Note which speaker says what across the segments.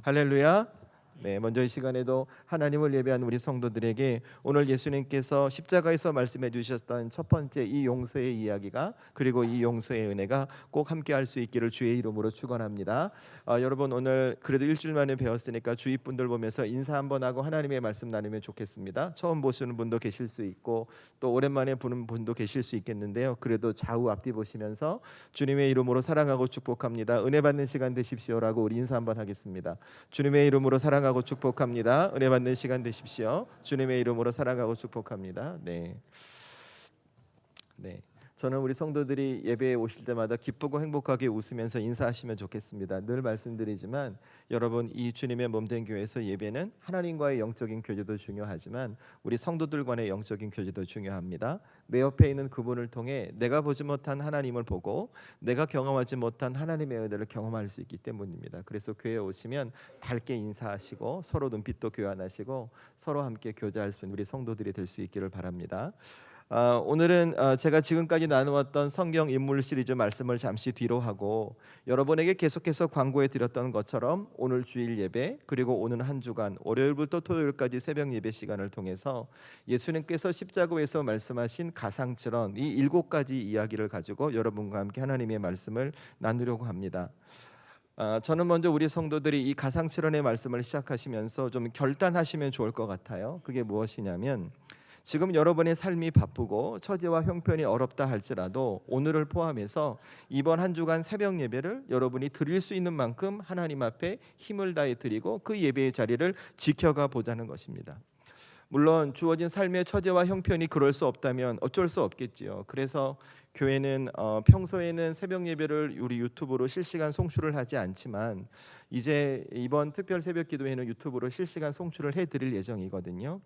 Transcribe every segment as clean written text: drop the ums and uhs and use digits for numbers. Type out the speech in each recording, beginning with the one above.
Speaker 1: 할렐루야. 네, 먼저 이 시간에도 하나님을 예배하는 우리 성도들에게 오늘 예수님께서 십자가에서 말씀해 주셨던 첫 번째 이 용서의 이야기가, 그리고 이 용서의 은혜가 꼭 함께 할 수 있기를 주의 이름으로 축원합니다. 여러분, 오늘 그래도 일주일 만에 배웠으니까 주위 분들 보면서 인사 한번 하고 하나님의 말씀 나누면 좋겠습니다. 처음 보시는 분도 계실 수 있고 또 오랜만에 보는 분도 계실 수 있겠는데요. 그래도 좌우 앞뒤 보시면서 주님의 이름으로 사랑하고 축복합니다, 은혜 받는 시간 되십시오라고 우리 인사 한번 하겠습니다. 주님의 이름으로 사랑하고 축복합니다, 은혜 받는 시간 되십시오. 주님의 이름으로 사랑하고 축복합니다. 네. 저는 우리 성도들이 예배에 오실 때마다 기쁘고 행복하게 웃으면서 인사하시면 좋겠습니다. 늘 말씀드리지만 여러분, 이 주님의 몸된 교회에서 예배는 하나님과의 영적인 교제도 중요하지만 우리 성도들 간의 영적인 교제도 중요합니다. 내 옆에 있는 그분을 통해 내가 보지 못한 하나님을 보고 내가 경험하지 못한 하나님의 은혜를 경험할 수 있기 때문입니다. 그래서 교회에 오시면 밝게 인사하시고 서로 눈빛도 교환하시고 서로 함께 교제할 수 있는 우리 성도들이 될 수 있기를 바랍니다. 오늘은 제가 지금까지 나누었던 성경 인물 시리즈 말씀을 잠시 뒤로 하고 여러분에게 계속해서 광고해 드렸던 것처럼 오늘 주일 예배, 그리고 오는 한 주간 월요일부터 토요일까지 새벽 예배 시간을 통해서 예수님께서 십자가에서 말씀하신 가상칠언 이 7가지 이야기를 가지고 여러분과 함께 하나님의 말씀을 나누려고 합니다. 저는 먼저 우리 성도들이 이 가상칠언의 말씀을 시작하시면서 좀 결단하시면 좋을 것 같아요. 그게 무엇이냐면, 지금 여러분의 삶이 바쁘고 처지와 형편이 어렵다 할지라도 오늘을 포함해서 이번 한 주간 새벽 예배를 여러분이 드릴 수 있는 만큼 하나님 앞에 힘을 다해 드리고 그 예배의 자리를 지켜가 보자는 것입니다. 물론 주어진 삶의 처지와 형편이 그럴 수 없다면 어쩔 수 없겠지요. 그래서 교회는 평소에는 새벽 예배를 우리 유튜브로 실시간 송출을 하지 않지만 이제 이번 특별 새벽 기도회는 유튜브로 실시간 송출을 해드릴 예정이거든요.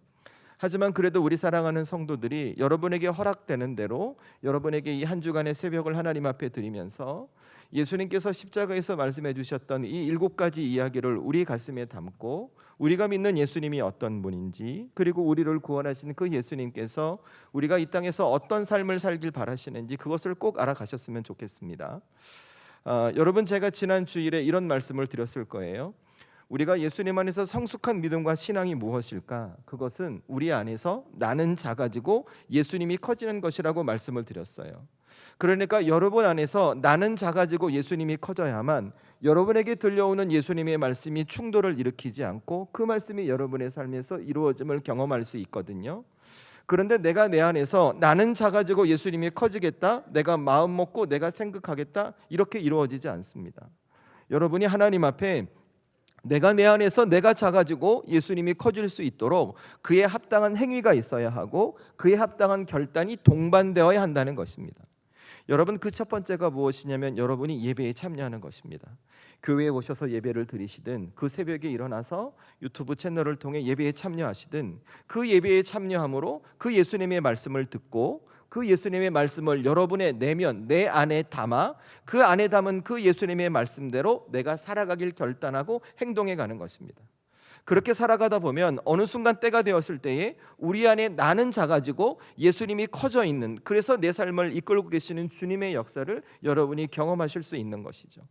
Speaker 1: 하지만 그래도 우리 사랑하는 성도들이 여러분에게 허락되는 대로 여러분에게 이 한 주간의 새벽을 하나님 앞에 드리면서 예수님께서 십자가에서 말씀해 주셨던 이 7가지 이야기를 우리 가슴에 담고 우리가 믿는 예수님이 어떤 분인지, 그리고 우리를 구원하신 그 예수님께서 우리가 이 땅에서 어떤 삶을 살길 바라시는지 그것을 꼭 알아가셨으면 좋겠습니다. 여러분, 제가 지난 주일에 이런 말씀을 드렸을 거예요. 우리가 예수님 안에서 성숙한 믿음과 신앙이 무엇일까? 그것은 우리 안에서 나는 작아지고 예수님이 커지는 것이라고 말씀을 드렸어요. 그러니까 여러분 안에서 나는 작아지고 예수님이 커져야만 여러분에게 들려오는 예수님의 말씀이 충돌을 일으키지 않고 그 말씀이 여러분의 삶에서 이루어짐을 경험할 수 있거든요. 그런데 내가 내 안에서 나는 작아지고 예수님이 커지겠다, 내가 마음 먹고 내가 생각하겠다, 이렇게 이루어지지 않습니다. 여러분이 하나님 앞에 내가 내 안에서 내가 작아지고 예수님이 커질 수 있도록 그에 합당한 행위가 있어야 하고 그에 합당한 결단이 동반되어야 한다는 것입니다. 여러분, 그 첫 번째가 무엇이냐면 여러분이 예배에 참여하는 것입니다. 교회에 오셔서 예배를 드리시든 그 새벽에 일어나서 유튜브 채널을 통해 예배에 참여하시든 그 예배에 참여함으로 그 예수님의 말씀을 듣고 그 예수님의 말씀을 여러분의 내면 내 안에 담아 그 안에 담은 그 예수님의 말씀대로 내가 살아가길 결단하고 행동해 가는 것입니다. 그렇게 살아가다 보면 어느 순간 때가 되었을 때에 우리 안에 나는 작아지고 예수님이 커져 있는, 그래서 내 삶을 이끌고 계시는 주님의 역사를 여러분이 경험하실 수 있는 것이죠.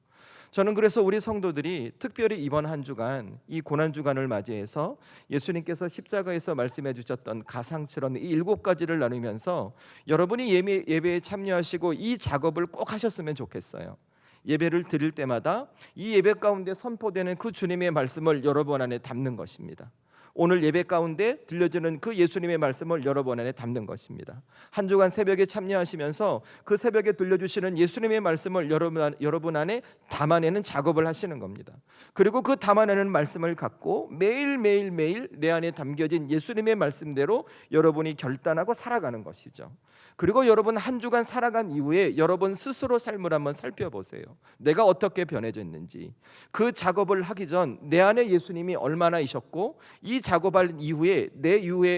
Speaker 1: 저는 그래서 우리 성도들이 특별히 이번 한 주간 이 고난 주간을 맞이해서 예수님께서 십자가에서 말씀해 주셨던 가상칠언 이 7가지를 나누면서 여러분이 예배에 참여하시고 이 작업을 꼭 하셨으면 좋겠어요. 예배를 드릴 때마다 이 예배 가운데 선포되는 그 주님의 말씀을 여러분 안에 담는 것입니다. 오늘 예배 가운데 들려주는 그 예수님의 말씀을 여러분 안에 담는 것입니다. 한 주간 새벽에 참여하시면서 그 새벽에 들려주시는 예수님의 말씀을 여러분 안에 담아내는 작업을 하시는 겁니다. 그리고 그 담아내는 말씀을 갖고 매일 내 안에 담겨진 예수님의 말씀대로 여러분이 결단하고 살아가는 것이죠. 그리고 여러분 한 주간 살아간 이후에 여러분 스스로 삶을 한번 살펴보세요. 내가 어떻게 변해졌는지. 그 작업을 하기 전 내 안에 예수님이 얼마나 있었고 이 작업할 이후에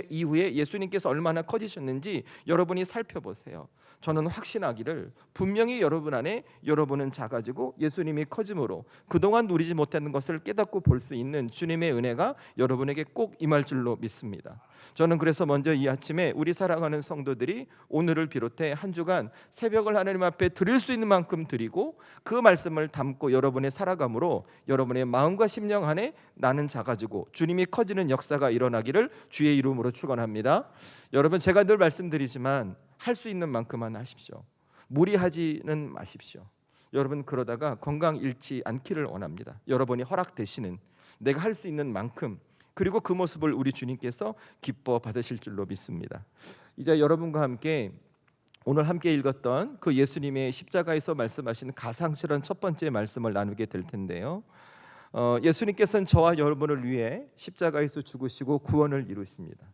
Speaker 1: 이후에 예수님께서 얼마나 커지셨는지 여러분이 살펴보세요. 저는 확신하기를 분명히 여러분 안에 여러분은 작아지고 예수님이 커짐으로 그동안 누리지 못했는 것을 깨닫고 볼 수 있는 주님의 은혜가 여러분에게 꼭 임할 줄로 믿습니다. 저는 그래서 먼저 이 아침에 우리 사랑하는 성도들이 오늘을 비롯해 한 주간 새벽을 하나님 앞에 드릴 수 있는 만큼 드리고 그 말씀을 담고 여러분의 살아감으로 여러분의 마음과 심령 안에 나는 작아지고 주님이 커지는 역사가 일어나기를 주의 이름으로 축원합니다. 여러분, 제가 늘 말씀드리지만 할 수 있는 만큼만 하십시오. 무리하지는 마십시오. 여러분, 그러다가 건강 잃지 않기를 원합니다. 여러분이 허락되시는 내가 할 수 있는 만큼, 그리고 그 모습을 우리 주님께서 기뻐 받으실 줄로 믿습니다. 이제 여러분과 함께 오늘 함께 읽었던 그 예수님의 십자가에서 말씀하신 가상실현 첫 번째 말씀을 나누게 될 텐데요. 예수님께서는 저와 여러분을 위해 십자가에서 죽으시고 구원을 이루십니다.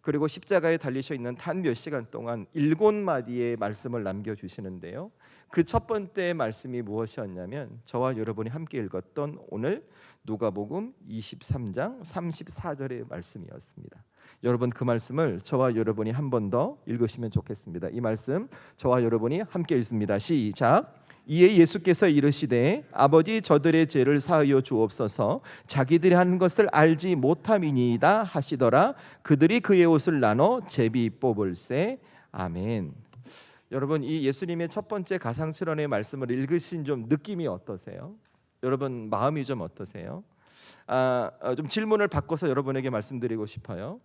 Speaker 1: 그리고 십자가에 달리셔 있는 단 몇 시간 동안 7마디의 말씀을 남겨주시는데요. 그 첫 번째 말씀이 무엇이었냐면 저와 여러분이 함께 읽었던 오늘 누가복음 23장 34절의 말씀이었습니다. 여러분, 그 말씀을 저와 여러분이 한 번 더 읽으시면 좋겠습니다. 이 말씀 저와 여러분이 함께 읽습니다. 시작. 이에 예수께서 이르시되 아버지 저들의 죄를 사하여 주옵소서 자기들이 하는 것을 알지 못함이니이다 하시더라. 그들이 그의 옷을 나눠 제비 뽑을세. 아멘. 여러분, 이 예수님의 첫 번째 가상실현의 말씀을 읽으신 좀 느낌이 어떠세요? 여러분, 마음이 좀 어떠세요? 좀 질문을 바꿔서 여러분에게 말씀드리고 싶어요.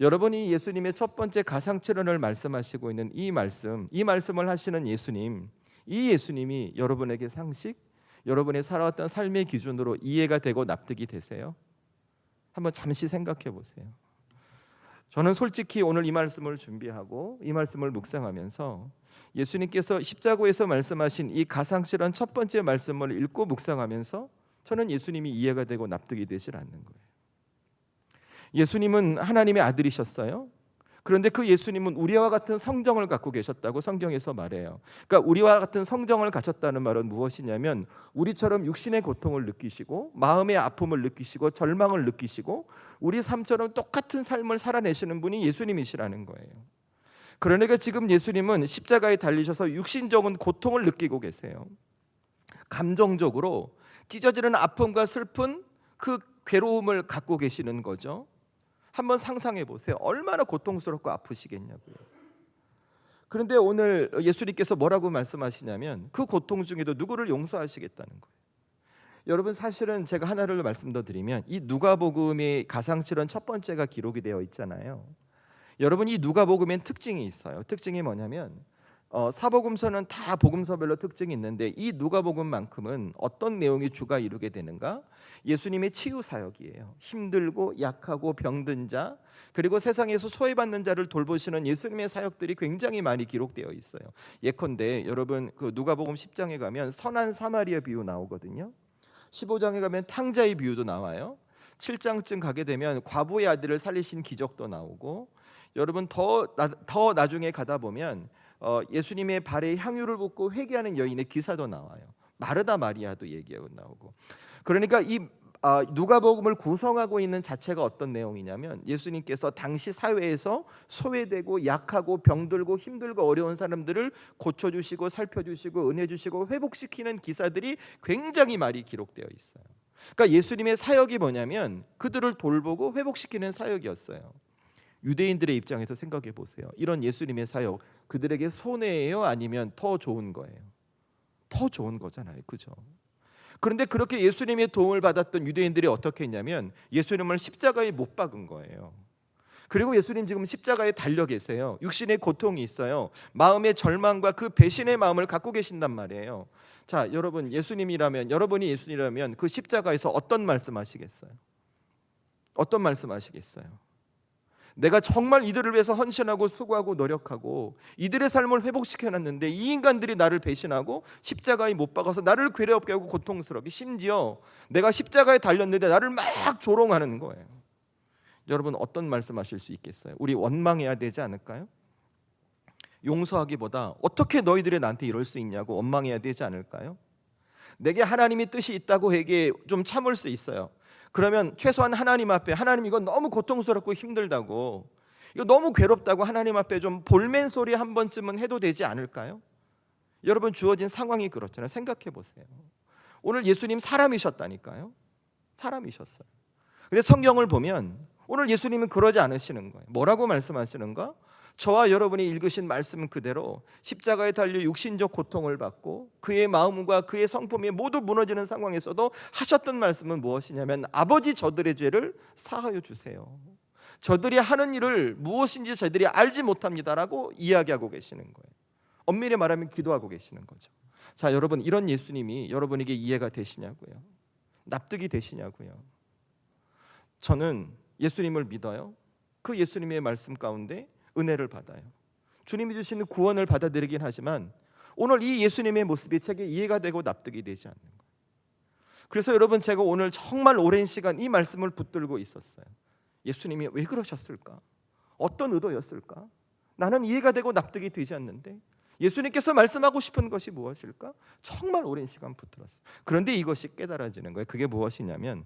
Speaker 1: 여러분이 예수님의 첫 번째 가상실현을 말씀하시고 있는 이 말씀을 하시는 예수님, 이 예수님이 여러분에게 상식, 여러분의 살아왔던 삶의 기준으로 이해가 되고 납득이 되세요? 한번 잠시 생각해 보세요. 저는 솔직히 오늘 이 말씀을 준비하고 이 말씀을 묵상하면서 예수님께서 십자가에서 말씀하신 이 가상실현 첫 번째 말씀을 읽고 묵상하면서 저는 예수님이 이해가 되고 납득이 되질 않는 거예요. 예수님은 하나님의 아들이셨어요. 그런데 그 예수님은 우리와 같은 성정을 갖고 계셨다고 성경에서 말해요. 그러니까 우리와 같은 성정을 가졌다는 말은 무엇이냐면 우리처럼 육신의 고통을 느끼시고 마음의 아픔을 느끼시고 절망을 느끼시고 우리 삶처럼 똑같은 삶을 살아내시는 분이 예수님이시라는 거예요. 그러니까 지금 예수님은 십자가에 달리셔서 육신적인 고통을 느끼고 계세요. 감정적으로 찢어지는 아픔과 슬픈 그 괴로움을 갖고 계시는 거죠. 한번 상상해 보세요. 얼마나 고통스럽고 아프시겠냐고요. 그런데 오늘 예수님께서 뭐라고 말씀하시냐면 그 고통 중에도 누구를 용서하시겠다는 거예요. 여러분, 사실은 제가 하나를 말씀 더 드리면 이 누가복음의 가상실현 첫 번째가 기록이 되어 있잖아요. 여러분, 이 누가복음엔 특징이 있어요. 특징이 뭐냐면 사복음서는 다 복음서별로 특징이 있는데 이 누가복음만큼은 어떤 내용이 주가 이루게 되는가? 예수님의 치유 사역이에요. 힘들고 약하고 병든 자, 그리고 세상에서 소외받는 자를 돌보시는 예수님의 사역들이 굉장히 많이 기록되어 있어요. 예컨대 여러분, 그 누가복음 10장에 가면 선한 사마리아 비유 나오거든요. 15장에 가면 탕자의 비유도 나와요. 7장쯤 가게 되면 과부의 아들을 살리신 기적도 나오고, 여러분 더 나중에 가다 보면 예수님의 발에 향유를 붓고 회개하는 여인의 기사도 나와요. 마르다 마리아도 얘기하고 나오고. 그러니까 이 누가복음을 구성하고 있는 자체가 어떤 내용이냐면 예수님께서 당시 사회에서 소외되고 약하고 병들고 힘들고 어려운 사람들을 고쳐주시고 살펴주시고 은혜주시고 회복시키는 기사들이 굉장히 많이 기록되어 있어요. 그러니까 예수님의 사역이 뭐냐면 그들을 돌보고 회복시키는 사역이었어요. 유대인들의 입장에서 생각해 보세요. 이런 예수님의 사역, 그들에게 손해예요? 아니면 더 좋은 거예요? 더 좋은 거잖아요, 그죠? 그런데 그렇게 예수님의 도움을 받았던 유대인들이 어떻게 했냐면 예수님을 십자가에 못 박은 거예요. 그리고 예수님 지금 십자가에 달려 계세요. 육신의 고통이 있어요. 마음의 절망과 그 배신의 마음을 갖고 계신단 말이에요. 자, 여러분이 예수님이라면 그 십자가에서 어떤 말씀하시겠어요? 어떤 말씀하시겠어요? 내가 정말 이들을 위해서 헌신하고 수고하고 노력하고 이들의 삶을 회복시켜놨는데 이 인간들이 나를 배신하고 십자가에 못 박아서 나를 괴롭게 하고 고통스럽게, 심지어 내가 십자가에 달렸는데 나를 막 조롱하는 거예요. 여러분, 어떤 말씀하실 수 있겠어요? 우리 원망해야 되지 않을까요? 용서하기보다 어떻게 너희들이 나한테 이럴 수 있냐고 원망해야 되지 않을까요? 내게 하나님이 뜻이 있다고 해게 좀 참을 수 있어요. 그러면 최소한 하나님 앞에 하나님 이거 너무 고통스럽고 힘들다고, 이거 너무 괴롭다고 하나님 앞에 좀 볼멘 소리 한 번쯤은 해도 되지 않을까요? 여러분 주어진 상황이 그렇잖아요. 생각해 보세요. 오늘 예수님 사람이셨다니까요. 사람이셨어요. 근데 성경을 보면 오늘 예수님은 그러지 않으시는 거예요. 뭐라고 말씀하시는가? 저와 여러분이 읽으신 말씀 그대로 십자가에 달려 육신적 고통을 받고 그의 마음과 그의 성품이 모두 무너지는 상황에서도 하셨던 말씀은 무엇이냐면 아버지 저들의 죄를 사하여 주세요. 저들이 하는 일을 무엇인지 저들이 알지 못합니다라고 이야기하고 계시는 거예요. 엄밀히 말하면 기도하고 계시는 거죠. 자, 여러분 이런 예수님이 여러분에게 이해가 되시냐고요? 납득이 되시냐고요? 저는 예수님을 믿어요. 그 예수님의 말씀 가운데 은혜를 받아요. 주님이 주시는 구원을 받아들이긴 하지만 오늘 이 예수님의 모습이 제게 이해가 되고 납득이 되지 않는 거예요. 그래서 여러분 제가 오늘 정말 오랜 시간 이 말씀을 붙들고 있었어요. 예수님이 왜 그러셨을까? 어떤 의도였을까? 나는 이해가 되고 납득이 되지 않는데 예수님께서 말씀하고 싶은 것이 무엇일까? 정말 오랜 시간 붙들었어요. 그런데 이것이 깨달아지는 거예요. 그게 무엇이냐면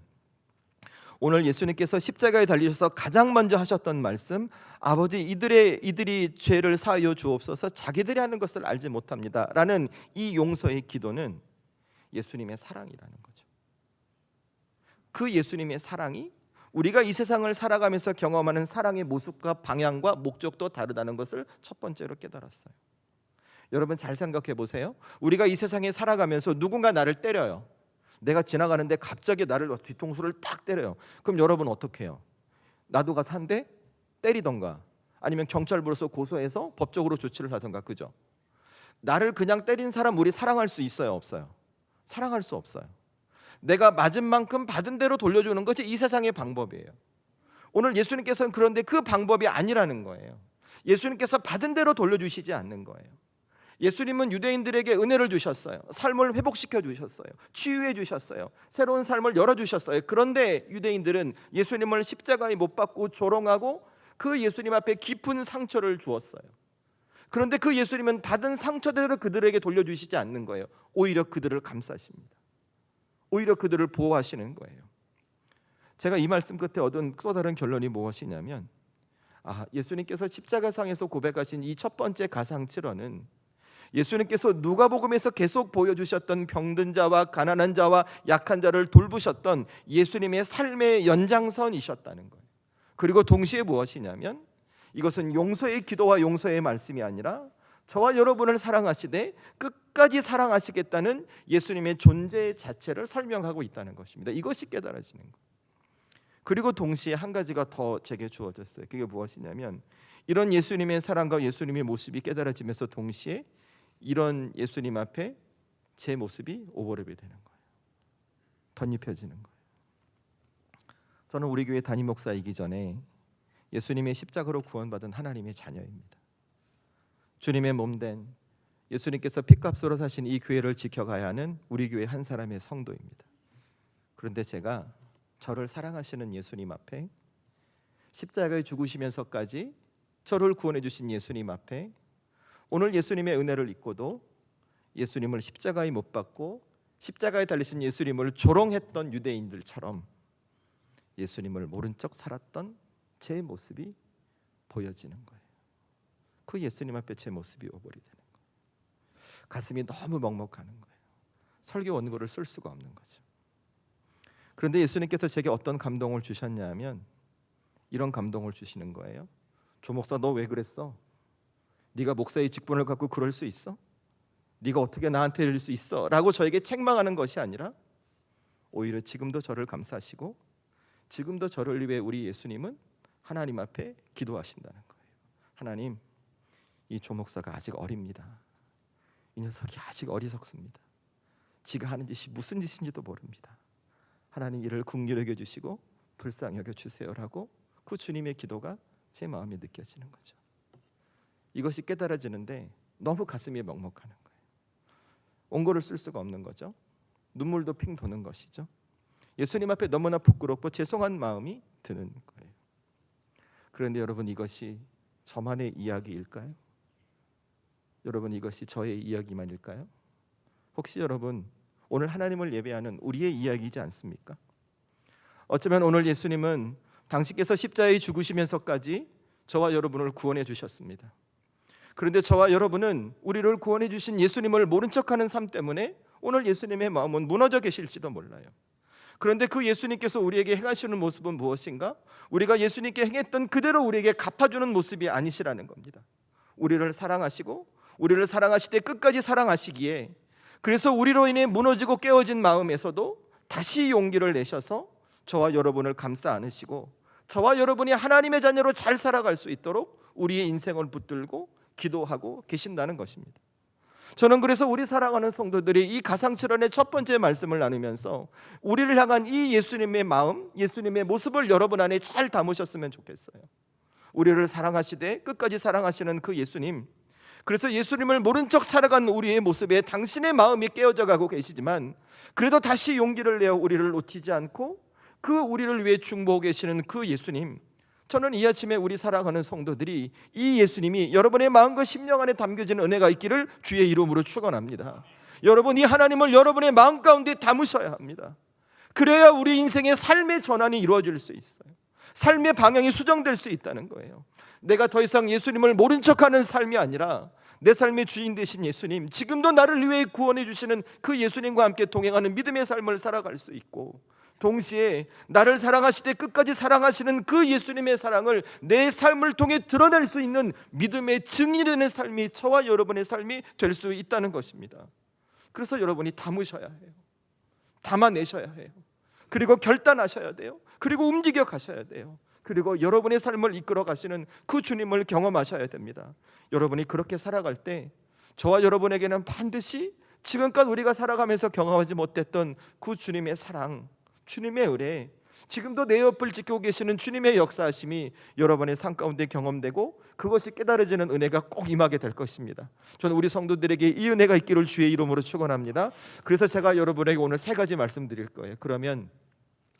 Speaker 1: 오늘 예수님께서 십자가에 달리셔서 가장 먼저 하셨던 말씀, 아버지 이들이 죄를 사하여 주옵소서 자기들이 하는 것을 알지 못합니다 라는 이 용서의 기도는 예수님의 사랑이라는 거죠. 그 예수님의 사랑이 우리가 이 세상을 살아가면서 경험하는 사랑의 모습과 방향과 목적도 다르다는 것을 첫 번째로 깨달았어요. 여러분 잘 생각해 보세요. 우리가 이 세상에 살아가면서 누군가 나를 때려요. 내가 지나가는데 갑자기 나를 뒤통수를 딱 때려요. 그럼 여러분 어떻게 해요? 나도 가서 한 대 때리던가 아니면 경찰 불러서 고소해서 법적으로 조치를 하던가, 그죠? 나를 그냥 때린 사람 우리 사랑할 수 있어요, 없어요? 사랑할 수 없어요. 내가 맞은 만큼 받은 대로 돌려주는 것이 이 세상의 방법이에요. 오늘 예수님께서는 그런데 그 방법이 아니라는 거예요. 예수님께서 받은 대로 돌려주시지 않는 거예요. 예수님은 유대인들에게 은혜를 주셨어요. 삶을 회복시켜 주셨어요. 치유해 주셨어요. 새로운 삶을 열어주셨어요. 그런데 유대인들은 예수님을 십자가에 못 박고 조롱하고 그 예수님 앞에 깊은 상처를 주었어요. 그런데 그 예수님은 받은 상처대로 그들에게 돌려주시지 않는 거예요. 오히려 그들을 감싸십니다. 오히려 그들을 보호하시는 거예요. 제가 이 말씀 끝에 얻은 또 다른 결론이 무엇이냐면 예수님께서 십자가상에서 고백하신 이 첫 번째 가상칠언은 예수님께서 누가복음에서 계속 보여주셨던 병든 자와 가난한 자와 약한 자를 돌보셨던 예수님의 삶의 연장선이셨다는 거예요. 그리고 동시에 무엇이냐면 이것은 용서의 기도와 용서의 말씀이 아니라 저와 여러분을 사랑하시되 끝까지 사랑하시겠다는 예수님의 존재 자체를 설명하고 있다는 것입니다. 이것이 깨달아지는 거예요. 그리고 동시에 한 가지가 더 제게 주어졌어요. 그게 무엇이냐면 이런 예수님의 사랑과 예수님의 모습이 깨달아지면서 동시에 이런 예수님 앞에 제 모습이 오버랩이 되는 거예요. 덧입혀지는 거예요. 저는 우리 교회 담임 목사이기 전에 예수님의 십자가로 구원받은 하나님의 자녀입니다. 주님의 몸된 예수님께서 핏값으로 사신 이 교회를 지켜가야 하는 우리 교회 한 사람의 성도입니다. 그런데 제가 저를 사랑하시는 예수님 앞에 십자가에 죽으시면서까지 저를 구원해 주신 예수님 앞에 오늘 예수님의 은혜를 잊고도 예수님을 십자가에 못 박고 십자가에 달리신 예수님을 조롱했던 유대인들처럼 예수님을 모른 척 살았던 제 모습이 보여지는 거예요. 그 예수님 앞에 제 모습이 오버리 되는 거예요. 가슴이 너무 먹먹하는 거예요. 설교 원고를 쓸 수가 없는 거죠. 그런데 예수님께서 제게 어떤 감동을 주셨냐 하면 이런 감동을 주시는 거예요. 조 목사 너 왜 그랬어? 네가 목사의 직분을 갖고 그럴 수 있어? 네가 어떻게 나한테 이럴 수 있어? 라고 저에게 책망하는 것이 아니라 오히려 지금도 저를 감싸시고 지금도 저를 위해 우리 예수님은 하나님 앞에 기도하신다는 거예요. 하나님, 이 조 목사가 아직 어립니다. 이 녀석이 아직 어리석습니다. 지가 하는 짓이 무슨 짓인지도 모릅니다. 하나님 이를 긍휼히 여겨 주시고 불쌍히 여겨 주세요라고 그 주님의 기도가 제 마음에 느껴지는 거죠. 이것이 깨달아지는데 너무 가슴이 먹먹하는 거예요. 원고를 쓸 수가 없는 거죠. 눈물도 핑 도는 것이죠. 예수님 앞에 너무나 부끄럽고 죄송한 마음이 드는 거예요. 그런데 여러분 이것이 저만의 이야기일까요? 여러분 이것이 저의 이야기만일까요? 혹시 여러분 오늘 하나님을 예배하는 우리의 이야기이지 않습니까? 어쩌면 오늘 예수님은 당신께서 십자가에 죽으시면서까지 저와 여러분을 구원해 주셨습니다. 그런데 저와 여러분은 우리를 구원해 주신 예수님을 모른 척하는 삶 때문에 오늘 예수님의 마음은 무너져 계실지도 몰라요. 그런데 그 예수님께서 우리에게 행하시는 모습은 무엇인가? 우리가 예수님께 행했던 그대로 우리에게 갚아주는 모습이 아니시라는 겁니다. 우리를 사랑하시고 우리를 사랑하시되 끝까지 사랑하시기에, 그래서 우리로 인해 무너지고 깨어진 마음에서도 다시 용기를 내셔서 저와 여러분을 감싸 안으시고 저와 여러분이 하나님의 자녀로 잘 살아갈 수 있도록 우리의 인생을 붙들고 기도하고 계신다는 것입니다. 저는 그래서 우리 사랑하는 성도들이 이 가상칠언의 첫 번째 말씀을 나누면서 우리를 향한 이 예수님의 마음, 예수님의 모습을 여러분 안에 잘 담으셨으면 좋겠어요. 우리를 사랑하시되 끝까지 사랑하시는 그 예수님, 그래서 예수님을 모른 척 살아간 우리의 모습에 당신의 마음이 깨어져 가고 계시지만 그래도 다시 용기를 내어 우리를 놓치지 않고 그 우리를 위해 중보하고 계시는 그 예수님, 저는 이 아침에 우리 사랑하는 성도들이 이 예수님이 여러분의 마음과 심령 안에 담겨진 은혜가 있기를 주의 이름으로 축원합니다. 여러분, 이 하나님을 여러분의 마음 가운데 담으셔야 합니다. 그래야 우리 인생의 삶의 전환이 이루어질 수 있어요. 삶의 방향이 수정될 수 있다는 거예요. 내가 더 이상 예수님을 모른 척하는 삶이 아니라 내 삶의 주인 되신 예수님, 지금도 나를 위해 구원해 주시는 그 예수님과 함께 동행하는 믿음의 삶을 살아갈 수 있고, 동시에 나를 사랑하시되 끝까지 사랑하시는 그 예수님의 사랑을 내 삶을 통해 드러낼 수 있는 믿음의 증인이 되는 삶이 저와 여러분의 삶이 될 수 있다는 것입니다. 그래서 여러분이 담으셔야 해요. 담아내셔야 해요. 그리고 결단하셔야 돼요. 그리고 움직여 가셔야 돼요. 그리고 여러분의 삶을 이끌어 가시는 그 주님을 경험하셔야 됩니다. 여러분이 그렇게 살아갈 때 저와 여러분에게는 반드시 지금껏 우리가 살아가면서 경험하지 못했던 그 주님의 사랑, 주님의 은혜, 지금도 내 옆을 지키고 계시는 주님의 역사하심이 여러분의 삶 가운데 경험되고 그것이 깨달아지는 은혜가 꼭 임하게 될 것입니다. 저는 우리 성도들에게 이 은혜가 있기를 주의 이름으로 축원합니다. 그래서 제가 여러분에게 오늘 세 가지 말씀드릴 거예요. 그러면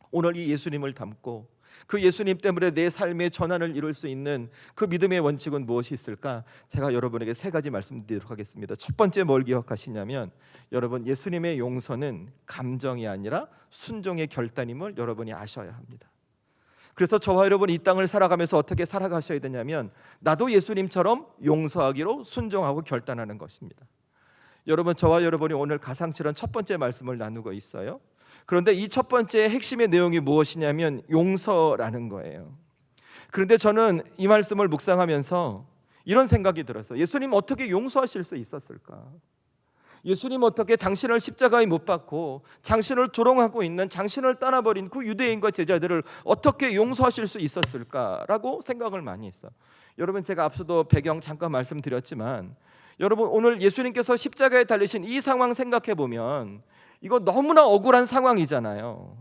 Speaker 1: 오늘 이 예수님을 담고 그 예수님 때문에 내 삶의 전환을 이룰 수 있는 그 믿음의 원칙은 무엇이 있을까? 제가 여러분에게 세 가지 말씀드리도록 하겠습니다. 첫 번째, 뭘 기억하시냐면, 여러분, 예수님의 용서는 감정이 아니라 순종의 결단임을 여러분이 아셔야 합니다. 그래서 저와 여러분이 이 땅을 살아가면서 어떻게 살아가셔야 되냐면, 나도 예수님처럼 용서하기로 순종하고 결단하는 것입니다. 여러분, 저와 여러분이 오늘 가상칠언 첫 번째 말씀을 나누고 있어요. 그런데 이 첫 번째 핵심의 내용이 무엇이냐면 용서라는 거예요. 그런데 저는 이 말씀을 묵상하면서 이런 생각이 들었어요. 예수님 어떻게 용서하실 수 있었을까? 예수님 어떻게 당신을 십자가에 못 박고 당신을 조롱하고 있는, 당신을 떠나버린 그 유대인과 제자들을 어떻게 용서하실 수 있었을까라고 생각을 많이 했어요. 여러분, 제가 앞서도 배경 잠깐 말씀드렸지만, 여러분, 오늘 예수님께서 십자가에 달리신 이 상황 생각해 보면 이거 너무나 억울한 상황이잖아요.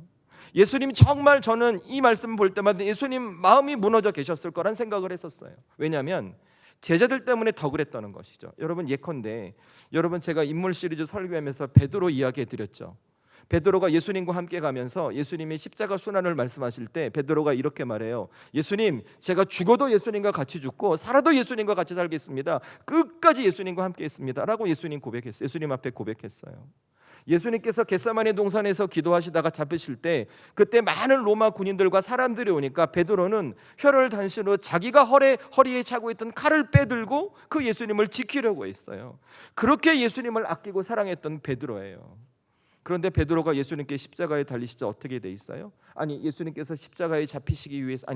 Speaker 1: 예수님, 정말 저는 이 말씀 볼 때마다 예수님 마음이 무너져 계셨을 거란 생각을 했었어요. 왜냐하면 제자들 때문에 더 그랬다는 것이죠. 여러분, 예컨대 여러분, 제가 인물 시리즈 설교하면서 베드로 이야기해 드렸죠. 베드로가 예수님과 함께 가면서 예수님이 십자가 순환을 말씀하실 때 베드로가 이렇게 말해요. 예수님, 제가 죽어도 예수님과 같이 죽고 살아도 예수님과 같이 살겠습니다. 끝까지 예수님과 함께 있습니다 라고 예수님 고백했어요. 예수님 앞에 고백했어요. 예수님께서 겟세마네 동산에서 기도하시다가 잡히실 때 그때 많은 로마 군인들과 사람들이 오니까 베드로는 혈을 단신으로 자기가 허리에 차고 있던 칼을 빼들고 그 예수님을 지키려고 했어요. 그렇게 예수님을 아끼고 사랑했던 베드로예요. 그런데 베드로가 예수님께 십자가에 달리시자 어떻게 돼 있어요? 아니, 예수님께서 십자가에 잡히시기 위해서,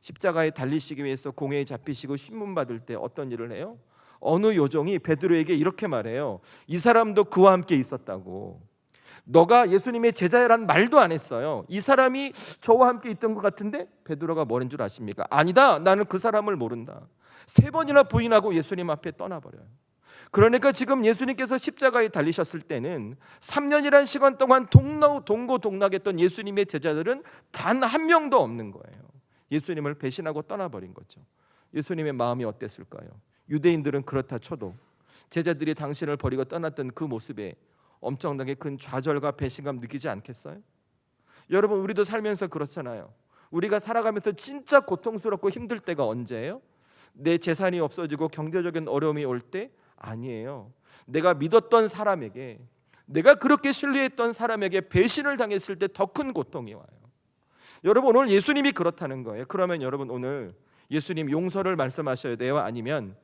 Speaker 1: 십자가에 달리시기 위해서 공회에 잡히시고 신문 받을 때 어떤 일을 해요? 어느 요정이 베드로에게 이렇게 말해요. 이 사람도 그와 함께 있었다고. 너가 예수님의 제자야란 말도 안 했어요. 이 사람이 저와 함께 있던 것 같은데, 베드로가 뭐인 줄 아십니까? 아니다, 나는 그 사람을 모른다. 3번이나 부인하고 예수님 앞에 떠나버려요. 그러니까 지금 예수님께서 십자가에 달리셨을 때는 3년이란 시간 동안 동고동락했던 예수님의 제자들은 단 한 명도 없는 거예요. 예수님을 배신하고 떠나버린 거죠. 예수님의 마음이 어땠을까요? 유대인들은 그렇다 쳐도 제자들이 당신을 버리고 떠났던 그 모습에 엄청나게 큰 좌절과 배신감 느끼지 않겠어요? 여러분, 우리도 살면서 그렇잖아요. 우리가 살아가면서 진짜 고통스럽고 힘들 때가 언제예요? 내 재산이 없어지고 경제적인 어려움이 올 때? 아니에요. 내가 믿었던 사람에게, 내가 그렇게 신뢰했던 사람에게 배신을 당했을 때 더 큰 고통이 와요. 여러분, 오늘 예수님이 그렇다는 거예요. 그러면 여러분, 오늘 예수님 용서를 말씀하셔야 돼요? 아니면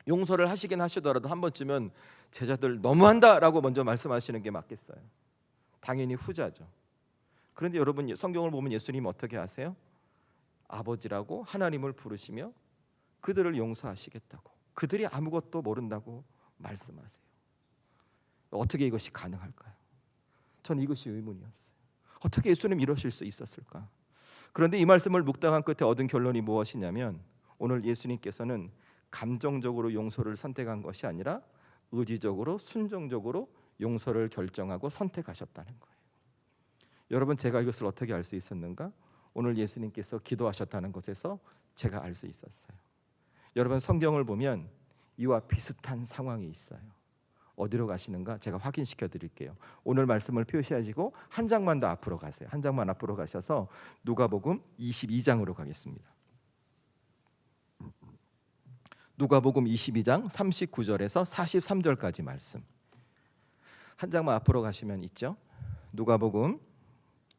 Speaker 1: 용서를 하시긴 하시더라도 한 번쯤은 제자들 너무한다라고 먼저 말씀하시는 게 맞겠어요? 당연히 후자죠. 그런데 여러분, 성경을 보면 예수님 어떻게 하세요? 아버지라고 하나님을 부르시며 그들을 용서하시겠다고, 그들이 아무것도 모른다고 말씀하세요. 어떻게 이것이 가능할까요? 전 이것이 의문이었어요. 어떻게 예수님 이러실 수 있었을까? 그런데 이 말씀을 묵상한 끝에 얻은 결론이 무엇이냐면, 오늘 예수님께서는 감정적으로 용서를 선택한 것이 아니라 의지적으로, 순종적으로 용서를 결정하고 선택하셨다는 거예요. 여러분, 제가 이것을 어떻게 알 수 있었는가? 오늘 예수님께서 기도하셨다는 것에서 제가 알 수 있었어요. 여러분, 성경을 보면 이와 비슷한 상황이 있어요. 어디로 가시는가? 제가 확인시켜 드릴게요. 오늘 말씀을 표시하시고 한 장만 더 앞으로 가세요. 한 장만 앞으로 가셔서 누가복음 22장으로 가겠습니다. 누가복음 22장 39절에서 43절까지 말씀. 한 장만 앞으로 가시면 있죠. 누가복음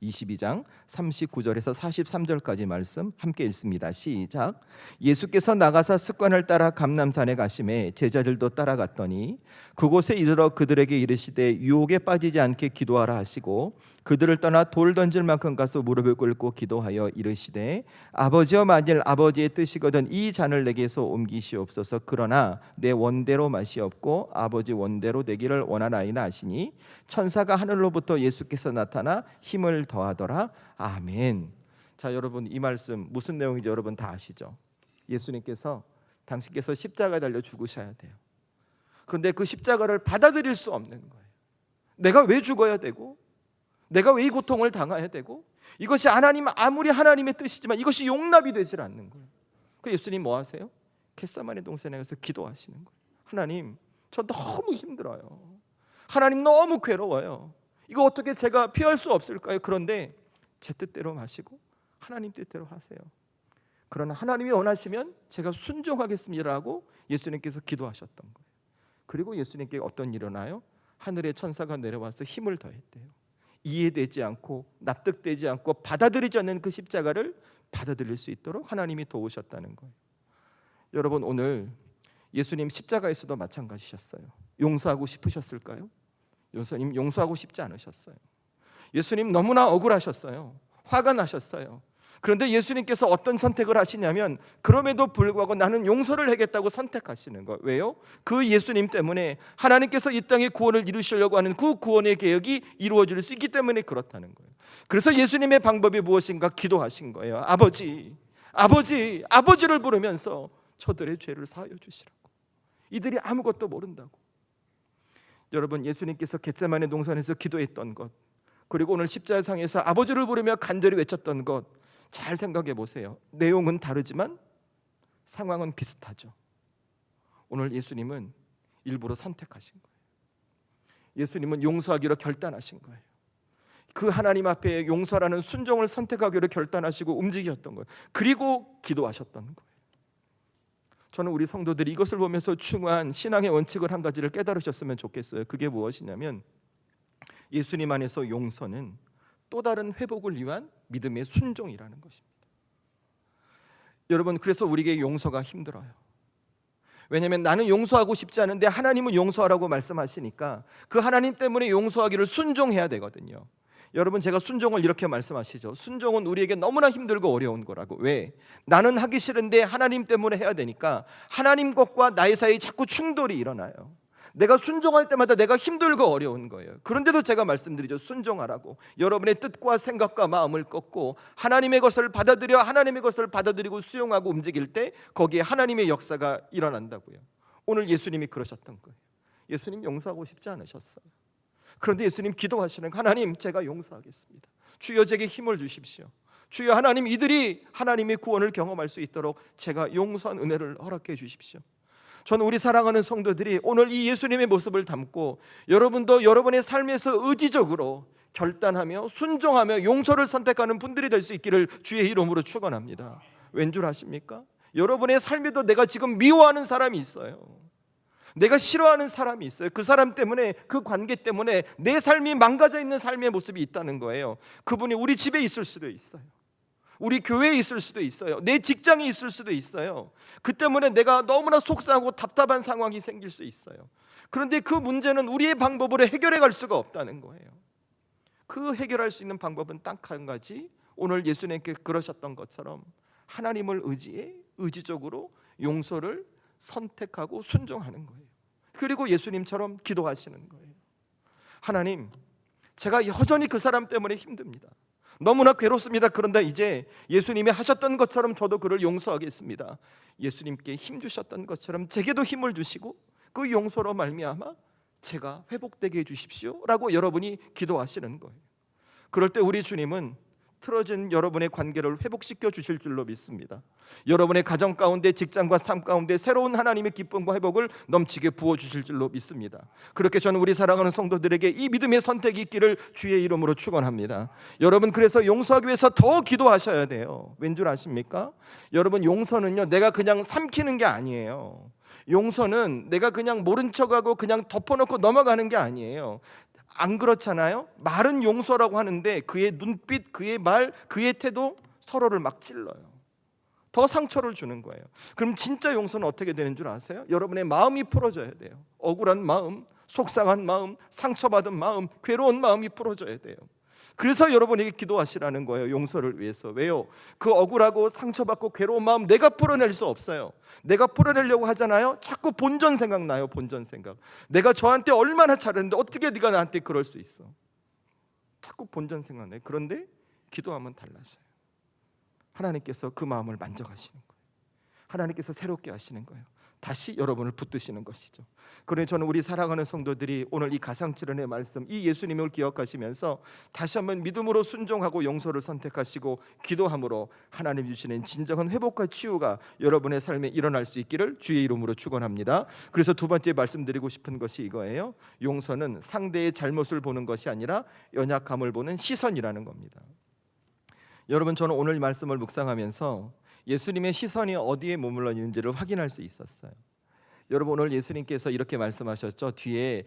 Speaker 1: 22장 39절에서 43절까지 말씀 함께 읽습니다. 시작. 예수께서 나가사 습관을 따라 감람산에 가심에 제자들도 따라갔더니 그곳에 이르러 그들에게 이르시되 유혹에 빠지지 않게 기도하라 하시고 그들을 떠나 돌 던질 만큼 가서 무릎을 꿇고 기도하여 이르시되 아버지여, 만일 아버지의 뜻이거든 이 잔을 내게서 옮기시옵소서. 그러나 내 원대로 마시옵고 아버지 원대로 되기를 원하나이다 하시니 천사가 하늘로부터 예수께서 나타나 힘을 더하더라. 아멘. 자, 여러분, 이 말씀 무슨 내용인지 여러분 다 아시죠? 예수님께서 당신께서 십자가에 달려 죽으셔야 돼요. 그런데 그 십자가를 받아들일 수 없는 거예요. 내가 왜 죽어야 되고, 내가 왜 이 고통을 당해야 되고, 이것이 아무리 하나님의 뜻이지만 이것이 용납이 되질 않는 거예요. 그 예수님 뭐 하세요? 겟세마네 동산에 가서 기도하시는 거예요. 하나님, 저 너무 힘들어요. 하나님, 너무 괴로워요. 이거 어떻게 제가 피할 수 없을까요? 그런데 제 뜻대로 마시고 하나님 뜻대로 하세요. 그러나 하나님이 원하시면 제가 순종하겠습니다라고 예수님께서 기도하셨던 거예요. 그리고 예수님께 어떤 일이 일어나요? 하늘의 천사가 내려와서 힘을 더했대요. 이해되지 않고 납득되지 않고 받아들이지 않는 그 십자가를 받아들일 수 있도록 하나님이 도우셨다는 거예요. 여러분, 오늘 예수님 십자가에서도 마찬가지셨어요. 용서하고 싶으셨을까요? 예수님 용서하고 싶지 않으셨어요. 예수님 너무나 억울하셨어요. 화가 나셨어요. 그런데 예수님께서 어떤 선택을 하시냐면, 그럼에도 불구하고 나는 용서를 하겠다고 선택하시는 거예요. 왜요? 그 예수님 때문에 하나님께서 이 땅에 구원을 이루시려고 하는 그 구원의 계획이 이루어질 수 있기 때문에 그렇다는 거예요. 그래서 예수님의 방법이 무엇인가? 기도하신 거예요. 아버지, 아버지, 아버지를 부르면서 저들의 죄를 사하여 주시라고. 이들이 아무것도 모른다고. 여러분, 예수님께서 겟세마네 동산에서 기도했던 것, 그리고 오늘 십자가상에서 아버지를 부르며 간절히 외쳤던 것, 잘 생각해 보세요. 내용은 다르지만 상황은 비슷하죠. 오늘 예수님은 일부러 선택하신 거예요. 예수님은 용서하기로 결단하신 거예요. 그 하나님 앞에 용서라는 순종을 선택하기로 결단하시고 움직였던 거예요. 그리고 기도하셨던 거예요. 저는 우리 성도들이 이것을 보면서 중요한 신앙의 원칙을 한 가지를 깨달으셨으면 좋겠어요. 그게 무엇이냐면, 예수님 안에서 용서는 또 다른 회복을 위한 믿음의 순종이라는 것입니다. 여러분, 그래서 우리에게 용서가 힘들어요. 왜냐하면 나는 용서하고 싶지 않은데 하나님은 용서하라고 말씀하시니까 그 하나님 때문에 용서하기를 순종해야 되거든요. 여러분, 제가 순종을 이렇게 말씀하시죠. 순종은 우리에게 너무나 힘들고 어려운 거라고. 왜? 나는 하기 싫은데 하나님 때문에 해야 되니까 하나님 것과 나의 사이에 자꾸 충돌이 일어나요. 내가 순종할 때마다 내가 힘들고 어려운 거예요. 그런데도 제가 말씀드리죠. 순종하라고. 여러분의 뜻과 생각과 마음을 꺾고 하나님의 것을 받아들여 하나님의 것을 받아들이고 수용하고 움직일 때 거기에 하나님의 역사가 일어난다고요. 오늘 예수님이 그러셨던 거예요. 예수님 용서하고 싶지 않으셨어요. 그런데 예수님 기도하시는, 하나님, 제가 용서하겠습니다. 주여, 제게 힘을 주십시오. 주여, 하나님, 이들이 하나님의 구원을 경험할 수 있도록 제가 용서한 은혜를 허락해 주십시오. 저는 우리 사랑하는 성도들이 오늘 이 예수님의 모습을 담고 여러분도 여러분의 삶에서 의지적으로 결단하며 순종하며 용서를 선택하는 분들이 될 수 있기를 주의 이름으로 축원합니다. 왠 줄 아십니까? 여러분의 삶에도 내가 지금 미워하는 사람이 있어요. 내가 싫어하는 사람이 있어요. 그 사람 때문에, 그 관계 때문에 내 삶이 망가져 있는 삶의 모습이 있다는 거예요. 그분이 우리 집에 있을 수도 있어요. 우리 교회에 있을 수도 있어요. 내 직장에 있을 수도 있어요. 그 때문에 내가 너무나 속상하고 답답한 상황이 생길 수 있어요. 그런데 그 문제는 우리의 방법으로 해결해 갈 수가 없다는 거예요. 그 해결할 수 있는 방법은 딱 한 가지, 오늘 예수님께 그러셨던 것처럼 하나님을 의지해 의지적으로 용서를 선택하고 순종하는 거예요. 그리고 예수님처럼 기도하시는 거예요. 하나님, 제가 여전히 그 사람 때문에 힘듭니다. 너무나 괴롭습니다. 그런데 이제 예수님이 하셨던 것처럼 저도 그를 용서하겠습니다. 예수님께 힘 주셨던 것처럼 제게도 힘을 주시고 그 용서로 말미암아 제가 회복되게 해주십시오 라고 여러분이 기도하시는 거예요. 그럴 때 우리 주님은 틀어진 여러분의 관계를 회복시켜 주실 줄로 믿습니다. 여러분의 가정 가운데, 직장과 삶 가운데 새로운 하나님의 기쁨과 회복을 넘치게 부어주실 줄로 믿습니다. 그렇게 저는 우리 사랑하는 성도들에게 이 믿음의 선택이 있기를 주의 이름으로 축원합니다. 여러분, 그래서 용서하기 위해서 더 기도하셔야 돼요. 왠 줄 아십니까? 여러분, 용서는요, 내가 그냥 삼키는 게 아니에요. 용서는 내가 그냥 모른 척하고 그냥 덮어놓고 넘어가는 게 아니에요. 안 그렇잖아요? 말은 용서라고 하는데 그의 눈빛, 그의 말, 그의 태도 서로를 막 찔러요. 더 상처를 주는 거예요. 그럼 진짜 용서는 어떻게 되는 줄 아세요? 여러분의 마음이 풀어져야 돼요. 억울한 마음, 속상한 마음, 상처받은 마음, 괴로운 마음이 풀어져야 돼요. 그래서 여러분에게 기도하시라는 거예요. 용서를 위해서. 왜요? 그 억울하고 상처받고 괴로운 마음 내가 풀어낼 수 없어요. 내가 풀어내려고 하잖아요. 자꾸 본전 생각나요. 본전 생각. 내가 저한테 얼마나 잘했는데 어떻게 네가 나한테 그럴 수 있어? 자꾸 본전 생각나요. 그런데 기도하면 달라져요. 하나님께서 그 마음을 만져가시는 거예요. 하나님께서 새롭게 하시는 거예요. 다시 여러분을 붙드시는 것이죠. 그러니 저는 우리 사랑하는 성도들이 오늘 이 가상칠언의 말씀, 이 예수님을 기억하시면서 다시 한번 믿음으로 순종하고 용서를 선택하시고 기도함으로 하나님 주시는 진정한 회복과 치유가 여러분의 삶에 일어날 수 있기를 주의 이름으로 축원합니다. 그래서 두 번째 말씀드리고 싶은 것이 이거예요. 용서는 상대의 잘못을 보는 것이 아니라 연약함을 보는 시선이라는 겁니다. 여러분, 저는 오늘 말씀을 묵상하면서 예수님의 시선이 어디에 머물러 있는지를 확인할 수 있었어요. 여러분, 오늘 예수님께서 이렇게 말씀하셨죠. 뒤에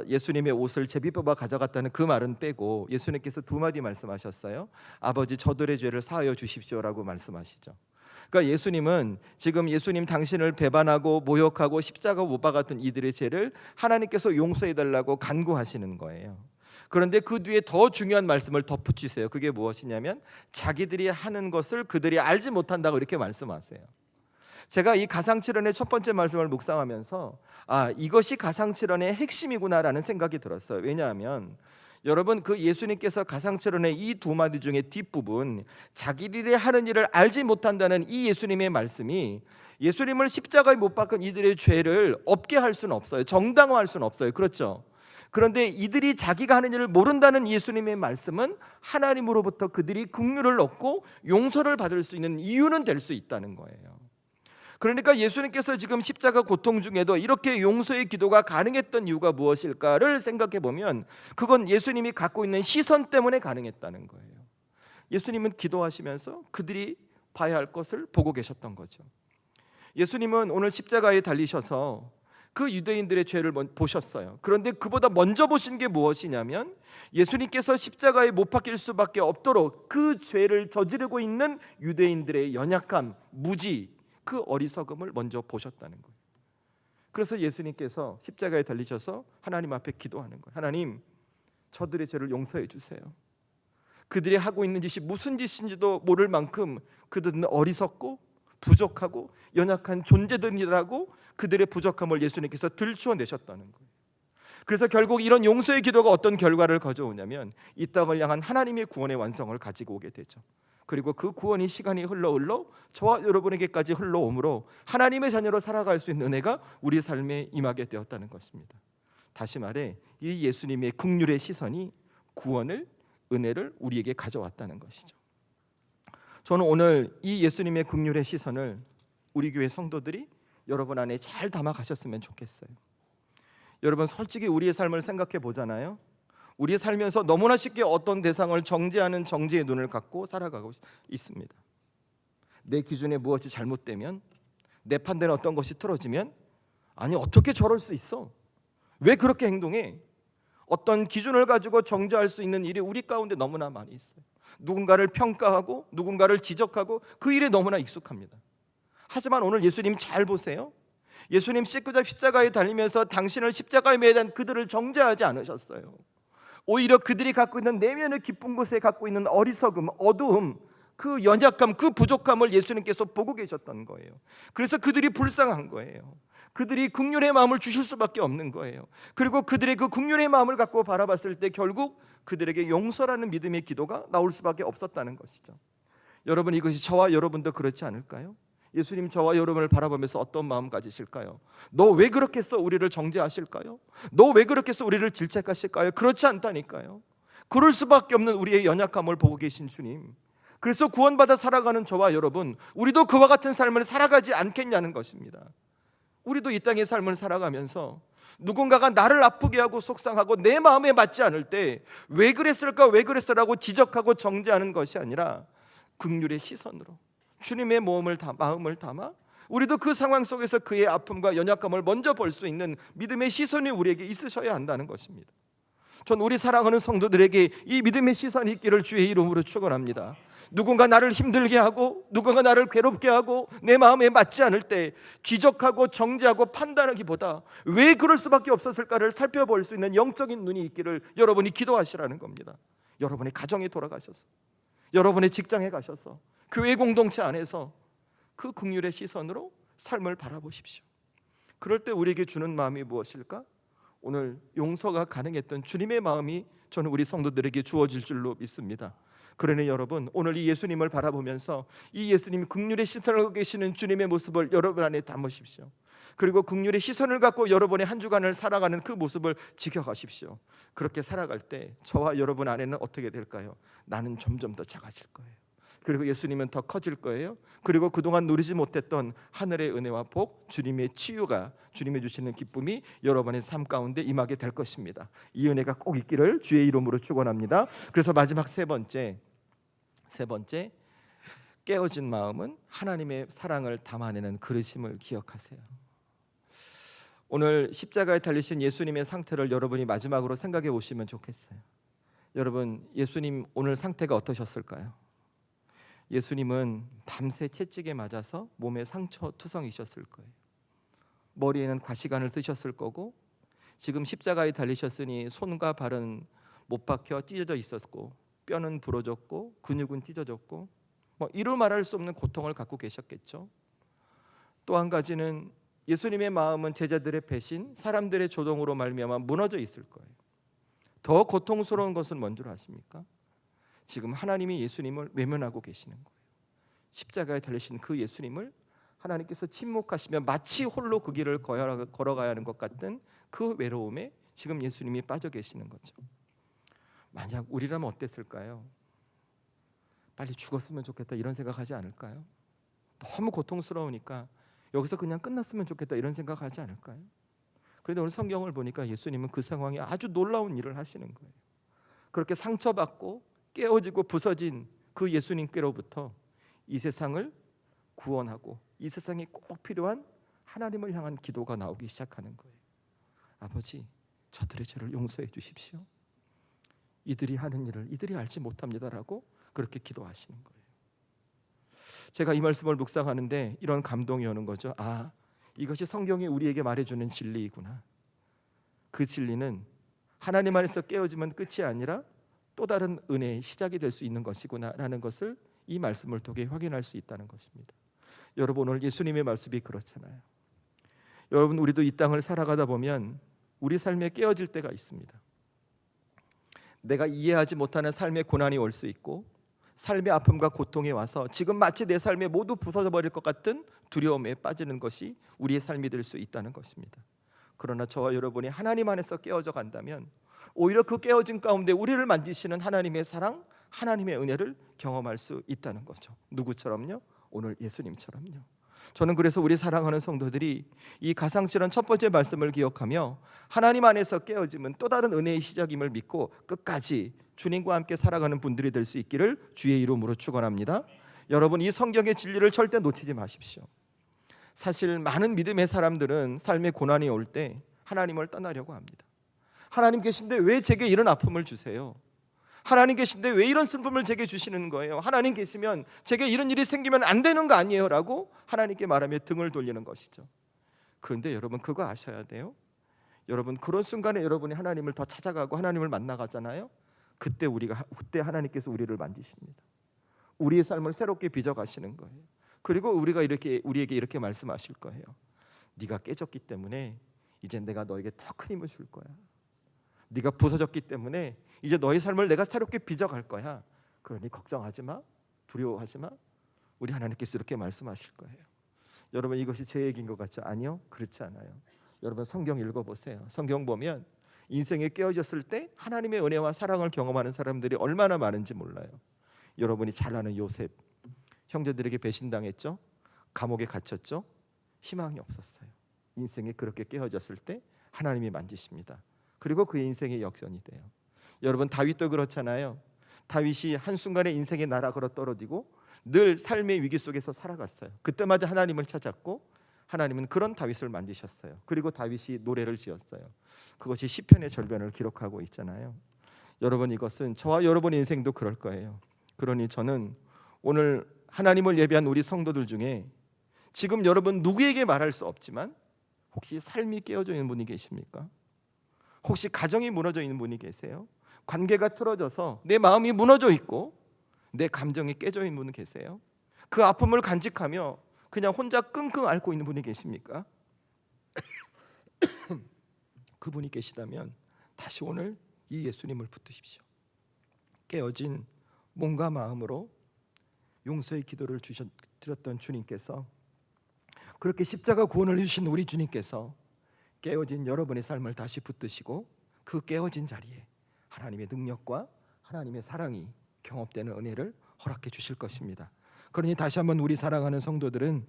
Speaker 1: 예수님의 옷을 제비 뽑아 가져갔다는 그 말은 빼고 예수님께서 두 마디 말씀하셨어요. 아버지, 저들의 죄를 사하여 주십시오라고 말씀하시죠. 그러니까 예수님은 지금 예수님 당신을 배반하고 모욕하고 십자가 못 박았던 이들의 죄를 하나님께서 용서해달라고 간구하시는 거예요. 그런데 그 뒤에 더 중요한 말씀을 덧붙이세요. 그게 무엇이냐면 자기들이 하는 것을 그들이 알지 못한다고 이렇게 말씀하세요. 제가 이 가상칠언의 첫 번째 말씀을 묵상하면서 이것이 가상칠언의 핵심이구나라는 생각이 들었어요. 왜냐하면 여러분, 그 예수님께서 가상칠언의 이 두 마디 중에 뒷부분, 자기들이 하는 일을 알지 못한다는 이 예수님의 말씀이 예수님을 십자가에 못 박은 이들의 죄를 없게 할 수는 없어요. 정당화할 수는 없어요. 그렇죠? 그런데 이들이 자기가 하는 일을 모른다는 예수님의 말씀은 하나님으로부터 그들이 긍휼을 얻고 용서를 받을 수 있는 이유는 될 수 있다는 거예요. 그러니까 예수님께서 지금 십자가 고통 중에도 이렇게 용서의 기도가 가능했던 이유가 무엇일까를 생각해 보면 그건 예수님이 갖고 있는 시선 때문에 가능했다는 거예요. 예수님은 기도하시면서 그들이 봐야 할 것을 보고 계셨던 거죠. 예수님은 오늘 십자가에 달리셔서 그 유대인들의 죄를 보셨어요. 그런데 그보다 먼저 보신 게 무엇이냐면 예수님께서 십자가에 못 박힐 수밖에 없도록 그 죄를 저지르고 있는 유대인들의 연약함, 무지, 그 어리석음을 먼저 보셨다는 거예요. 그래서 예수님께서 십자가에 달리셔서 하나님 앞에 기도하는 거예요. 하나님, 저들의 죄를 용서해 주세요. 그들이 하고 있는 짓이 무슨 짓인지도 모를 만큼 그들은 어리석고 부족하고 연약한 존재들이라고 그들의 부족함을 예수님께서 들추어내셨다는 거예요. 그래서 결국 이런 용서의 기도가 어떤 결과를 가져오냐면 이 땅을 향한 하나님의 구원의 완성을 가지고 오게 되죠. 그리고 그 구원이 시간이 흘러 저와 여러분에게까지 흘러오므로 하나님의 자녀로 살아갈 수 있는 은혜가 우리 삶에 임하게 되었다는 것입니다. 다시 말해 이 예수님의 긍휼의 시선이 구원을, 은혜를 우리에게 가져왔다는 것이죠. 저는 오늘 이 예수님의 긍휼의 시선을 우리 교회 성도들이 여러분 안에 잘 담아 가셨으면 좋겠어요. 여러분, 솔직히 우리의 삶을 생각해 보잖아요. 우리 살면서 너무나 쉽게 어떤 대상을 정죄하는 정죄의 눈을 갖고 살아가고 있습니다. 내 기준에 무엇이 잘못되면, 내 판단에 어떤 것이 틀어지면 아니 어떻게 저럴 수 있어? 왜 그렇게 행동해? 어떤 기준을 가지고 정죄할 수 있는 일이 우리 가운데 너무나 많이 있어요. 누군가를 평가하고 누군가를 지적하고 그 일에 너무나 익숙합니다. 하지만 오늘 예수님 잘 보세요. 예수님 십자가에 달리면서 당신을 십자가에 매단 그들을 정죄하지 않으셨어요. 오히려 그들이 갖고 있는 내면의 깊은 곳에 갖고 있는 어리석음, 어두움, 그 연약함, 그 부족함을 예수님께서 보고 계셨던 거예요. 그래서 그들이 불쌍한 거예요. 그들이 긍휼의 마음을 주실 수밖에 없는 거예요. 그리고 그들의 그 긍휼의 마음을 갖고 바라봤을 때 결국 그들에게 용서라는 믿음의 기도가 나올 수밖에 없었다는 것이죠. 여러분, 이것이 저와 여러분도 그렇지 않을까요? 예수님 저와 여러분을 바라보면서 어떤 마음 가지실까요? 너 왜 그렇게 해서 우리를 정죄하실까요? 너 왜 그렇게 해서 우리를 질책하실까요? 그렇지 않다니까요. 그럴 수밖에 없는 우리의 연약함을 보고 계신 주님, 그래서 구원받아 살아가는 저와 여러분, 우리도 그와 같은 삶을 살아가지 않겠냐는 것입니다. 우리도 이 땅의 삶을 살아가면서 누군가가 나를 아프게 하고 속상하고 내 마음에 맞지 않을 때 왜 그랬을까 왜 그랬어라고 지적하고 정죄하는 것이 아니라 긍휼의 시선으로 주님의 마음을 담아 우리도 그 상황 속에서 그의 아픔과 연약함을 먼저 볼 수 있는 믿음의 시선이 우리에게 있으셔야 한다는 것입니다. 전 우리 사랑하는 성도들에게 이 믿음의 시선이 있기를 주의 이름으로 축원합니다. 누군가 나를 힘들게 하고 누군가 나를 괴롭게 하고 내 마음에 맞지 않을 때 지적하고 정죄하고 판단하기보다 왜 그럴 수밖에 없었을까를 살펴볼 수 있는 영적인 눈이 있기를 여러분이 기도하시라는 겁니다. 여러분의 가정에 돌아가셔서, 여러분의 직장에 가셔서, 교회 공동체 안에서 그 긍휼의 시선으로 삶을 바라보십시오. 그럴 때 우리에게 주는 마음이 무엇일까? 오늘 용서가 가능했던 주님의 마음이 저는 우리 성도들에게 주어질 줄로 믿습니다. 그러니 여러분, 오늘 이 예수님을 바라보면서 이 예수님 긍휼의 시선을 갖고 계시는 주님의 모습을 여러분 안에 담으십시오. 그리고 긍휼의 시선을 갖고 여러분의 한 주간을 살아가는 그 모습을 지켜가십시오. 그렇게 살아갈 때 저와 여러분 안에는 어떻게 될까요? 나는 점점 더 작아질 거예요. 그리고 예수님은 더 커질 거예요. 그리고 그동안 누리지 못했던 하늘의 은혜와 복, 주님의 치유가, 주님이 주시는 기쁨이 여러분의 삶 가운데 임하게 될 것입니다. 이 은혜가 꼭 있기를 주의 이름으로 축원합니다. 그래서 마지막 세 번째, 깨어진 마음은 하나님의 사랑을 담아내는 그릇임을 기억하세요. 오늘 십자가에 달리신 예수님의 상태를 여러분이 마지막으로 생각해 보시면 좋겠어요. 여러분, 예수님 오늘 상태가 어떠셨을까요? 예수님은 밤새 채찍에 맞아서 몸에 상처 투성이셨을 거예요. 머리에는 과시관을 쓰셨을 거고, 지금 십자가에 달리셨으니 손과 발은 못 박혀 찢어져 있었고, 뼈는 부러졌고, 근육은 찢어졌고, 이루 말할 수 없는 고통을 갖고 계셨겠죠. 또 한 가지는 예수님의 마음은 제자들의 배신, 사람들의 조동으로 말미암아 무너져 있을 거예요. 더 고통스러운 것은 뭔 줄 아십니까? 지금 하나님이 예수님을 외면하고 계시는 거예요. 십자가에 달리신 그 예수님을 하나님께서 침묵하시며 마치 홀로 그 길을 걸어가야 하는 것 같은 그 외로움에 지금 예수님이 빠져 계시는 거죠. 만약 우리라면 어땠을까요? 빨리 죽었으면 좋겠다 이런 생각하지 않을까요? 너무 고통스러우니까 여기서 그냥 끝났으면 좋겠다 이런 생각하지 않을까요? 그런데 오늘 성경을 보니까 예수님은 그 상황에 아주 놀라운 일을 하시는 거예요. 그렇게 상처받고 깨어지고 부서진 그 예수님께로부터 이 세상을 구원하고 이 세상에 꼭 필요한 하나님을 향한 기도가 나오기 시작하는 거예요. 아버지, 저들의 죄를 용서해 주십시오. 이들이 하는 일을 이들이 알지 못합니다라고 그렇게 기도하시는 거예요. 제가 이 말씀을 묵상하는데 이런 감동이 오는 거죠. 아, 이것이 성경이 우리에게 말해주는 진리이구나. 그 진리는 하나님 안에서 깨어지면 끝이 아니라 또 다른 은혜의 시작이 될 수 있는 것이구나라는 것을 이 말씀을 통해 확인할 수 있다는 것입니다. 여러분, 오늘 예수님의 말씀이 그렇잖아요. 여러분, 우리도 이 땅을 살아가다 보면 우리 삶에 깨어질 때가 있습니다. 내가 이해하지 못하는 삶의 고난이 올 수 있고, 삶의 아픔과 고통이 와서 지금 마치 내 삶에 모두 부서져 버릴 것 같은 두려움에 빠지는 것이 우리의 삶이 될 수 있다는 것입니다. 그러나 저와 여러분이 하나님 안에서 깨어져 간다면 오히려 그 깨어진 가운데 우리를 만지시는 하나님의 사랑, 하나님의 은혜를 경험할 수 있다는 거죠. 누구처럼요? 오늘 예수님처럼요. 저는 그래서 우리 사랑하는 성도들이 이 가상실현 첫 번째 말씀을 기억하며 하나님 안에서 깨어짐은 또 다른 은혜의 시작임을 믿고 끝까지 주님과 함께 살아가는 분들이 될 수 있기를 주의 이름으로 축원합니다. 여러분, 이 성경의 진리를 절대 놓치지 마십시오. 사실 많은 믿음의 사람들은 삶의 고난이 올 때 하나님을 떠나려고 합니다. 하나님 계신데 왜 제게 이런 아픔을 주세요? 하나님 계신데 왜 이런 슬픔을 제게 주시는 거예요? 하나님 계시면 제게 이런 일이 생기면 안 되는 거 아니에요? 라고 하나님께 말하며 등을 돌리는 것이죠. 그런데 여러분, 그거 아셔야 돼요. 여러분, 그런 순간에 여러분이 하나님을 더 찾아가고 하나님을 만나가잖아요. 그때 하나님께서 우리를 만지십니다. 우리의 삶을 새롭게 빚어가시는 거예요. 그리고 우리에게 이렇게 말씀하실 거예요. 네가 깨졌기 때문에 이제 내가 너에게 더 큰 힘을 줄 거야. 네가 부서졌기 때문에 이제 너의 삶을 내가 새롭게 빚어갈 거야. 그러니 걱정하지 마, 두려워하지 마. 우리 하나님께서 이렇게 말씀하실 거예요. 여러분, 이것이 제 얘기인 것 같죠? 아니요, 그렇지 않아요. 여러분, 성경 읽어보세요. 성경 보면 인생에 깨어졌을 때 하나님의 은혜와 사랑을 경험하는 사람들이 얼마나 많은지 몰라요. 여러분이 잘 아는 요셉, 형제들에게 배신당했죠. 감옥에 갇혔죠. 희망이 없었어요. 인생이 그렇게 깨어졌을 때 하나님이 만지십니다. 그리고 그의 인생의 역전이 돼요. 여러분, 다윗도 그렇잖아요. 다윗이 한순간에 인생의 나락으로 떨어지고 늘 삶의 위기 속에서 살아갔어요. 그때마다 하나님을 찾았고 하나님은 그런 다윗을 만드셨어요. 그리고 다윗이 노래를 지었어요. 그것이 시편의 절반을 기록하고 있잖아요. 여러분, 이것은 저와 여러분의 인생도 그럴 거예요. 그러니 저는 오늘 하나님을 예배한 우리 성도들 중에 지금 여러분 누구에게 말할 수 없지만 혹시 삶이 깨어져 있는 분이 계십니까? 혹시 가정이 무너져 있는 분이 계세요? 관계가 틀어져서 내 마음이 무너져 있고 내 감정이 깨져 있는 분이 계세요? 그 아픔을 간직하며 그냥 혼자 끙끙 앓고 있는 분이 계십니까? 그분이 계시다면 다시 오늘 이 예수님을 붙드십시오. 깨어진 몸과 마음으로 용서의 기도를 드렸던 주님께서, 그렇게 십자가 구원을 주신 우리 주님께서 깨어진 여러분의 삶을 다시 붙드시고 그 깨어진 자리에 하나님의 능력과 하나님의 사랑이 경험되는 은혜를 허락해 주실 것입니다. 그러니 다시 한번 우리 사랑하는 성도들은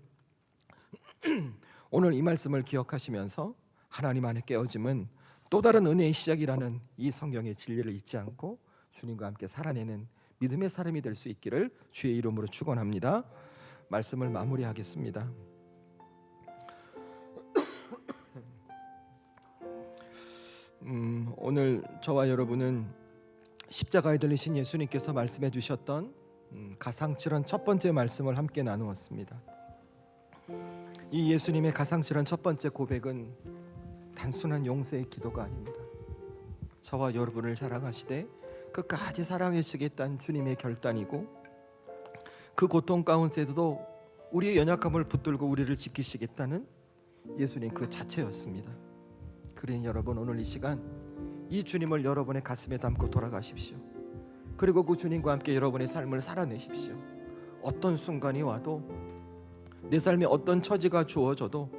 Speaker 1: 오늘 이 말씀을 기억하시면서 하나님 안에 깨어짐은 또 다른 은혜의 시작이라는 이 성경의 진리를 잊지 않고 주님과 함께 살아내는 믿음의 사람이 될 수 있기를 주의 이름으로 축원합니다. 말씀을 마무리하겠습니다. 오늘 저와 여러분은 십자가에 들리신 예수님께서 말씀해 주셨던 가상칠한 첫 번째 말씀을 함께 나누었습니다. 이 예수님의 가상칠한 첫 번째 고백은 단순한 용서의 기도가 아닙니다. 저와 여러분을 사랑하시되 끝까지 사랑하시겠다는 주님의 결단이고, 그 고통 가운데서도 우리의 연약함을 붙들고 우리를 지키시겠다는 예수님 그 자체였습니다. 그러니 여러분, 오늘 이 시간 이 주님을 여러분의 가슴에 담고 돌아가십시오. 그리고 그 주님과 함께 여러분의 삶을 살아내십시오. 어떤 순간이 와도, 내 삶에 어떤 처지가 주어져도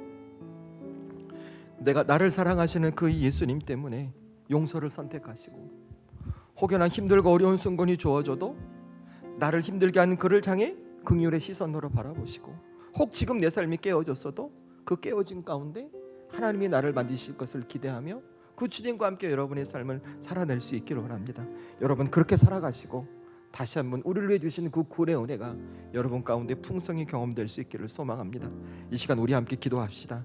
Speaker 1: 내가 나를 사랑하시는 그 예수님 때문에 용서를 선택하시고, 혹여나 힘들고 어려운 순간이 주어져도 나를 힘들게 하는 그를 향해 긍휼의 시선으로 바라보시고, 혹 지금 내 삶이 깨어졌어도 그 깨어진 가운데 하나님이 나를 만지실 것을 기대하며 그 주님과 함께 여러분의 삶을 살아낼 수 있기를 원합니다. 여러분, 그렇게 살아가시고 다시 한번 우리를 위해 주신 그 구원의 은혜가 여러분 가운데 풍성히 경험될 수 있기를 소망합니다. 이 시간 우리 함께 기도합시다.